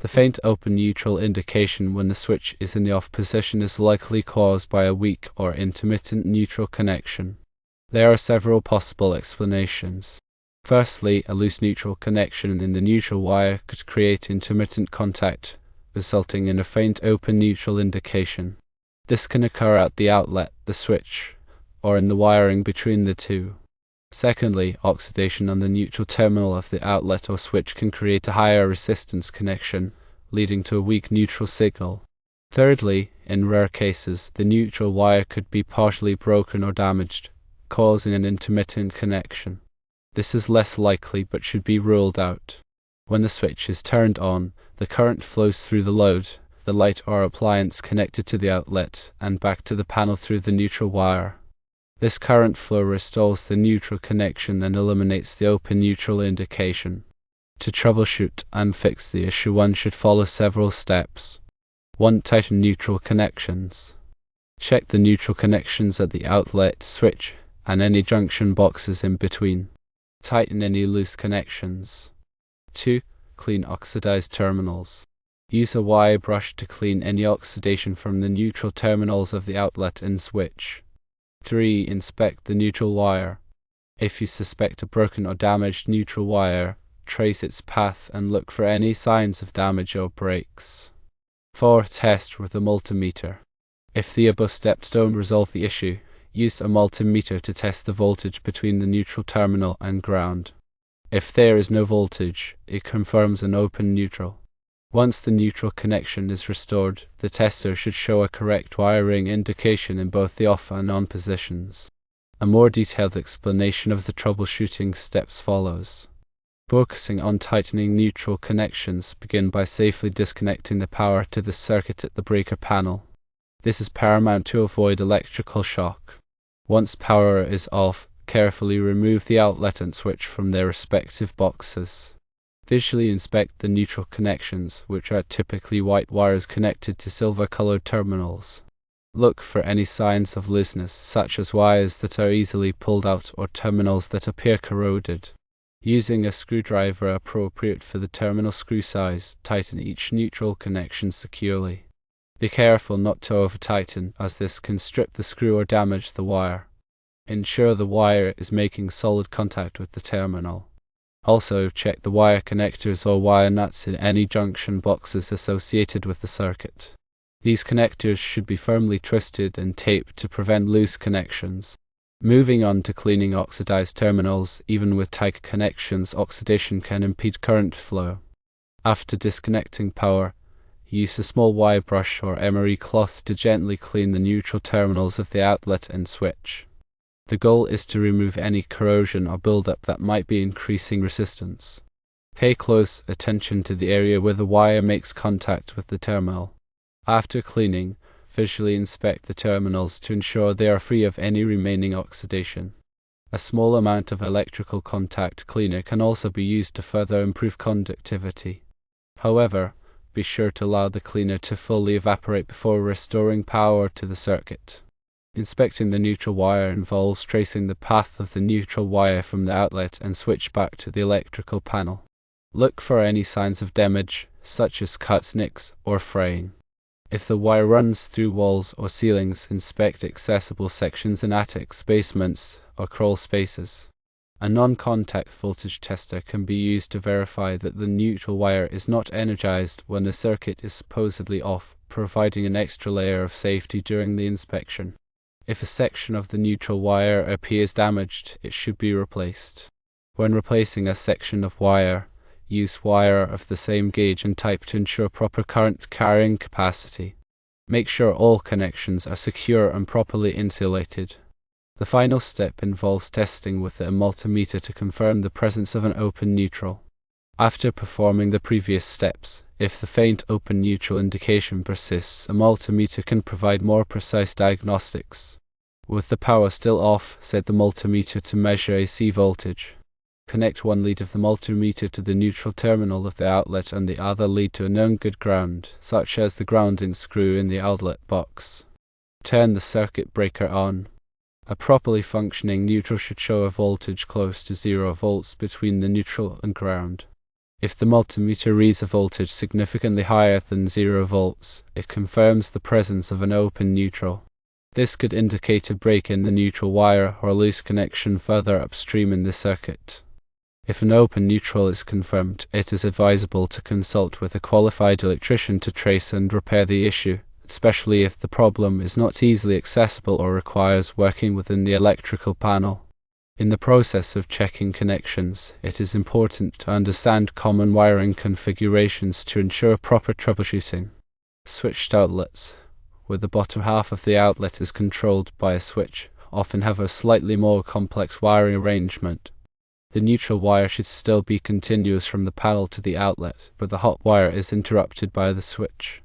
The faint open neutral indication when the switch is in the off position is likely caused by a weak or intermittent neutral connection. There are several possible explanations. Firstly, a loose neutral connection in the neutral wire could create intermittent contact, resulting in a faint open neutral indication. This can occur at the outlet, the switch, or in the wiring between the two. Secondly, oxidation on the neutral terminal of the outlet or switch can create a higher resistance connection, leading to a weak neutral signal. Thirdly, in rare cases, the neutral wire could be partially broken or damaged, causing an intermittent connection. This is less likely but should be ruled out. When the switch is turned on, the current flows through the load, the light or appliance connected to the outlet, and back to the panel through the neutral wire. This current flow restores the neutral connection and eliminates the open neutral indication. To troubleshoot and fix the issue, one should follow several steps. 1. Tighten neutral connections. Check the neutral connections at the outlet, switch, and any junction boxes in between. Tighten any loose connections. 2. Clean oxidized terminals. Use a wire brush to clean any oxidation from the neutral terminals of the outlet and switch. 3. Inspect the neutral wire. If you suspect a broken or damaged neutral wire, trace its path and look for any signs of damage or breaks. 4. Test with a multimeter. If the above steps don't resolve the issue, use a multimeter to test the voltage between the neutral terminal and ground. If there is no voltage, it confirms an open neutral. Once the neutral connection is restored, the tester should show a correct wiring indication in both the off and on positions. A more detailed explanation of the troubleshooting steps follows. Focusing on tightening neutral connections, begin by safely disconnecting the power to the circuit at the breaker panel. This is paramount to avoid electrical shock. Once power is off, carefully remove the outlet and switch from their respective boxes. Visually inspect the neutral connections, which are typically white wires connected to silver-colored terminals. Look for any signs of looseness, such as wires that are easily pulled out or terminals that appear corroded. Using a screwdriver appropriate for the terminal screw size, tighten each neutral connection securely. Be careful not to over-tighten, as this can strip the screw or damage the wire. Ensure the wire is making solid contact with the terminal. Also, check the wire connectors or wire nuts in any junction boxes associated with the circuit. These connectors should be firmly twisted and taped to prevent loose connections. Moving on to cleaning oxidized terminals, even with tight connections, oxidation can impede current flow. After disconnecting power, use a small wire brush or emery cloth to gently clean the neutral terminals of the outlet and switch. The goal is to remove any corrosion or buildup that might be increasing resistance. Pay close attention to the area where the wire makes contact with the terminal. After cleaning, visually inspect the terminals to ensure they are free of any remaining oxidation. A small amount of electrical contact cleaner can also be used to further improve conductivity. However, be sure to allow the cleaner to fully evaporate before restoring power to the circuit. Inspecting the neutral wire involves tracing the path of the neutral wire from the outlet and switch back to the electrical panel. Look for any signs of damage, such as cuts, nicks, or fraying. If the wire runs through walls or ceilings, inspect accessible sections in attics, basements, or crawl spaces. A non-contact voltage tester can be used to verify that the neutral wire is not energized when the circuit is supposedly off, providing an extra layer of safety during the inspection. If a section of the neutral wire appears damaged, it should be replaced. When replacing a section of wire, use wire of the same gauge and type to ensure proper current carrying capacity. Make sure all connections are secure and properly insulated. The final step involves testing with a multimeter to confirm the presence of an open neutral. After performing the previous steps, if the faint open neutral indication persists, a multimeter can provide more precise diagnostics. With the power still off, set the multimeter to measure AC voltage. Connect one lead of the multimeter to the neutral terminal of the outlet and the other lead to a known good ground, such as the grounding screw in the outlet box. Turn the circuit breaker on. A properly functioning neutral should show a voltage close to 0 volts between the neutral and ground. If the multimeter reads a voltage significantly higher than 0 volts, it confirms the presence of an open neutral. This could indicate a break in the neutral wire or loose connection further upstream in the circuit. If an open neutral is confirmed, it is advisable to consult with a qualified electrician to trace and repair the issue, especially if the problem is not easily accessible or requires working within the electrical panel. In the process of checking connections, it is important to understand common wiring configurations to ensure proper troubleshooting. Switched outlets, where the bottom half of the outlet is controlled by a switch, often have a slightly more complex wiring arrangement. The neutral wire should still be continuous from the panel to the outlet, but the hot wire is interrupted by the switch.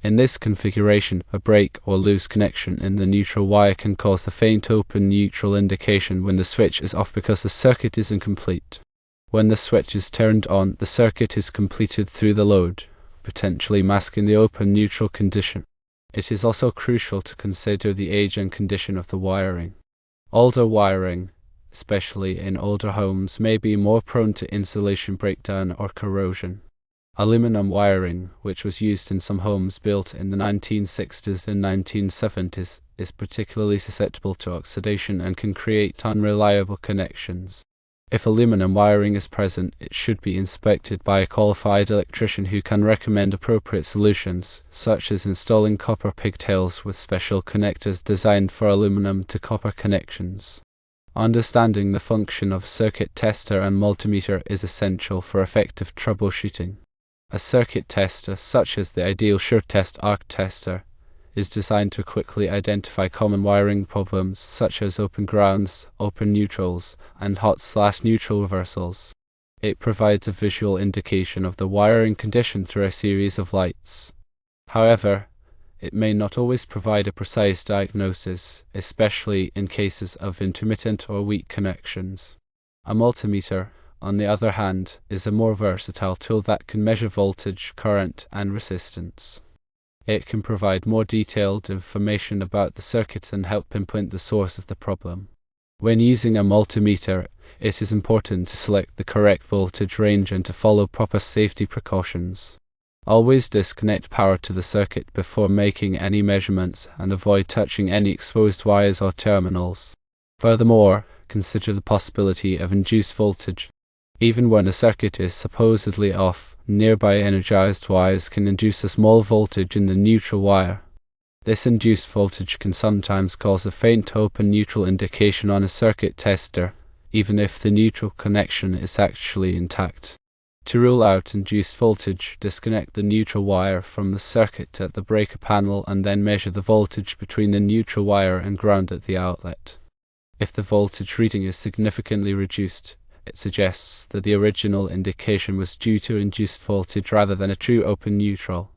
In this configuration, a break or loose connection in the neutral wire can cause a faint open neutral indication when the switch is off because the circuit is incomplete. When the switch is turned on, the circuit is completed through the load, potentially masking the open neutral condition. It is also crucial to consider the age and condition of the wiring. Older wiring, especially in older homes, may be more prone to insulation breakdown or corrosion. Aluminum wiring, which was used in some homes built in the 1960s and 1970s, is particularly susceptible to oxidation and can create unreliable connections. If aluminum wiring is present, it should be inspected by a qualified electrician who can recommend appropriate solutions, such as installing copper pigtails with special connectors designed for aluminum to copper connections. Understanding the function of circuit tester and multimeter is essential for effective troubleshooting. A circuit tester, such as the Ideal Sure Test arc tester, is designed to quickly identify common wiring problems such as open grounds, open neutrals, and hot/neutral reversals. It provides a visual indication of the wiring condition through a series of lights. However, it may not always provide a precise diagnosis, especially in cases of intermittent or weak connections. A multimeter, on the other hand, is a more versatile tool that can measure voltage, current, and resistance. It can provide more detailed information about the circuit and help pinpoint the source of the problem. When using a multimeter, it is important to select the correct voltage range and to follow proper safety precautions. Always disconnect power to the circuit before making any measurements and avoid touching any exposed wires or terminals. Furthermore, consider the possibility of induced voltage. Even when a circuit is supposedly off, nearby energized wires can induce a small voltage in the neutral wire. This induced voltage can sometimes cause a faint open neutral indication on a circuit tester, even if the neutral connection is actually intact. To rule out induced voltage, disconnect the neutral wire from the circuit at the breaker panel and then measure the voltage between the neutral wire and ground at the outlet. If the voltage reading is significantly reduced, it suggests that the original indication was due to induced voltage rather than a true open neutral.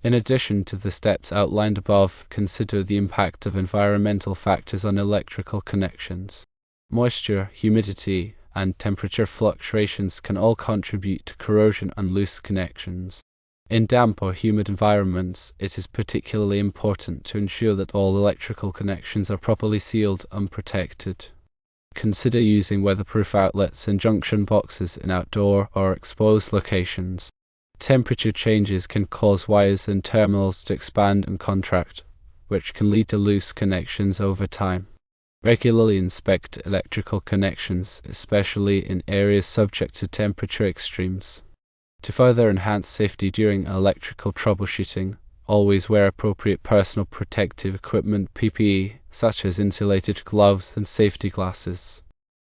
In addition to the steps outlined above, consider the impact of environmental factors on electrical connections. Moisture, humidity, and temperature fluctuations can all contribute to corrosion and loose connections. In damp or humid environments, it is particularly important to ensure that all electrical connections are properly sealed and protected. Consider using weatherproof outlets and junction boxes in outdoor or exposed locations. Temperature changes can cause wires and terminals to expand and contract, which can lead to loose connections over time. Regularly inspect electrical connections, especially in areas subject to temperature extremes. To further enhance safety during electrical troubleshooting, always wear appropriate personal protective equipment (PPE), such as insulated gloves and safety glasses.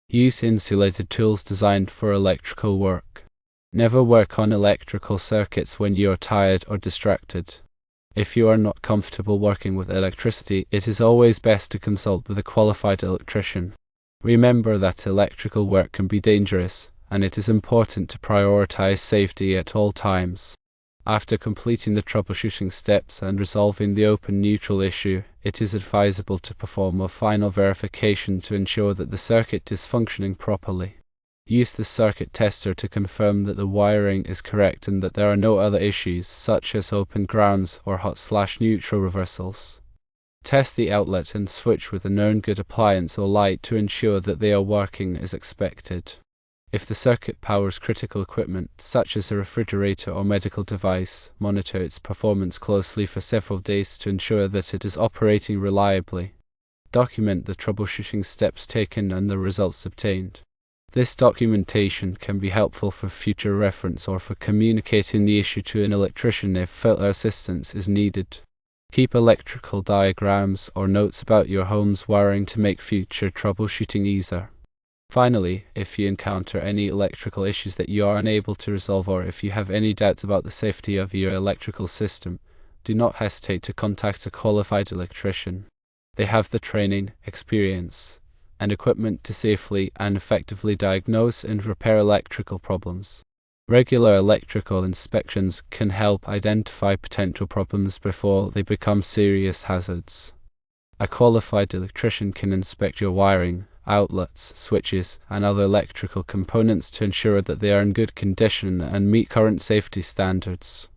Use insulated tools designed for electrical work. Never work on electrical circuits when you are tired or distracted. If you are not comfortable working with electricity, it is always best to consult with a qualified electrician. Remember that electrical work can be dangerous, and it is important to prioritize safety at all times. After completing the troubleshooting steps and resolving the open neutral issue, it is advisable to perform a final verification to ensure that the circuit is functioning properly. Use the circuit tester to confirm that the wiring is correct and that there are no other issues, such as open grounds or hot/neutral reversals. Test the outlet and switch with a known good appliance or light to ensure that they are working as expected. If the circuit powers critical equipment, such as a refrigerator or medical device, monitor its performance closely for several days to ensure that it is operating reliably. Document the troubleshooting steps taken and the results obtained. This documentation can be helpful for future reference or for communicating the issue to an electrician if further assistance is needed. Keep electrical diagrams or notes about your home's wiring to make future troubleshooting easier. Finally, if you encounter any electrical issues that you are unable to resolve, or if you have any doubts about the safety of your electrical system, do not hesitate to contact a qualified electrician. They have the training, experience, and equipment to safely and effectively diagnose and repair electrical problems. Regular electrical inspections can help identify potential problems before they become serious hazards. A qualified electrician can inspect your wiring, outlets, switches, and other electrical components to ensure that they are in good condition and meet current safety standards.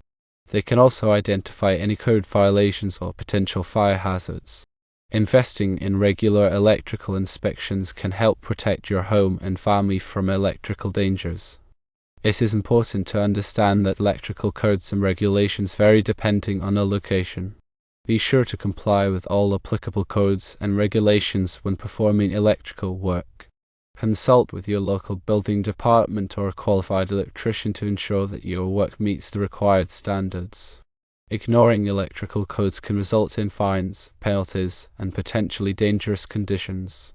They can also identify any code violations or potential fire hazards. Investing in regular electrical inspections can help protect your home and family from electrical dangers. It is important to understand that electrical codes and regulations vary depending on a location. Be sure to comply with all applicable codes and regulations when performing electrical work. Consult with your local building department or a qualified electrician to ensure that your work meets the required standards. Ignoring electrical codes can result in fines, penalties, and potentially dangerous conditions.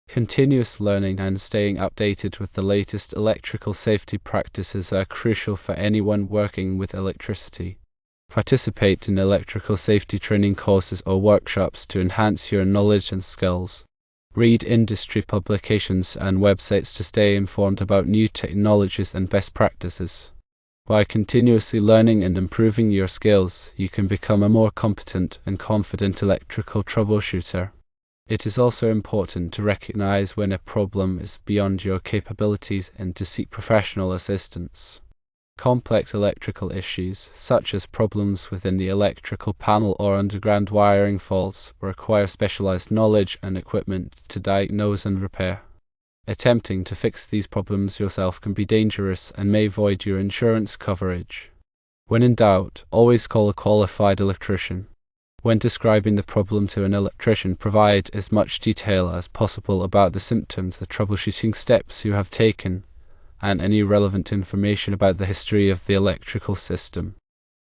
Continuous learning and staying updated with the latest electrical safety practices are crucial for anyone working with electricity. Participate in electrical safety training courses or workshops to enhance your knowledge and skills. Read industry publications and websites to stay informed about new technologies and best practices. By continuously learning and improving your skills, you can become a more competent and confident electrical troubleshooter. It is also important to recognize when a problem is beyond your capabilities and to seek professional assistance. Complex electrical issues, such as problems within the electrical panel or underground wiring faults, require specialized knowledge and equipment to diagnose and repair. Attempting to fix these problems yourself can be dangerous and may void your insurance coverage. When in doubt, always call a qualified electrician. When describing the problem to an electrician, provide as much detail as possible about the symptoms, the troubleshooting steps you have taken, and any relevant information about the history of the electrical system.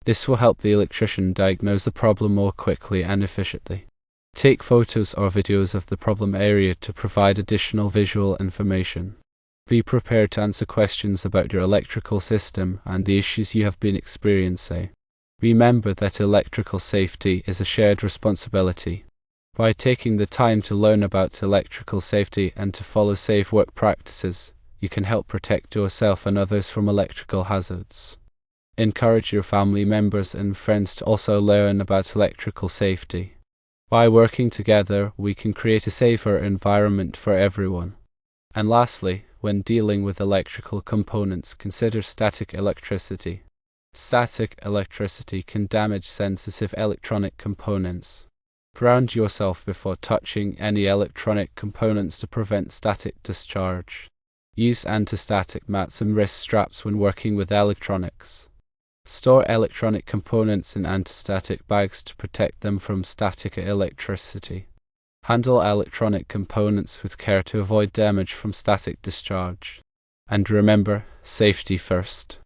This will help the electrician diagnose the problem more quickly and efficiently. Take photos or videos of the problem area to provide additional visual information. Be prepared to answer questions about your electrical system and the issues you have been experiencing. Remember that electrical safety is a shared responsibility. By taking the time to learn about electrical safety and to follow safe work practices, you can help protect yourself and others from electrical hazards. Encourage your family members and friends to also learn about electrical safety. By working together, we can create a safer environment for everyone. And lastly, when dealing with electrical components, consider static electricity. Static electricity can damage sensitive electronic components. Ground yourself before touching any electronic components to prevent static discharge. Use anti-static mats and wrist straps when working with electronics. Store electronic components in anti-static bags to protect them from static electricity. Handle electronic components with care to avoid damage from static discharge. And remember, safety first.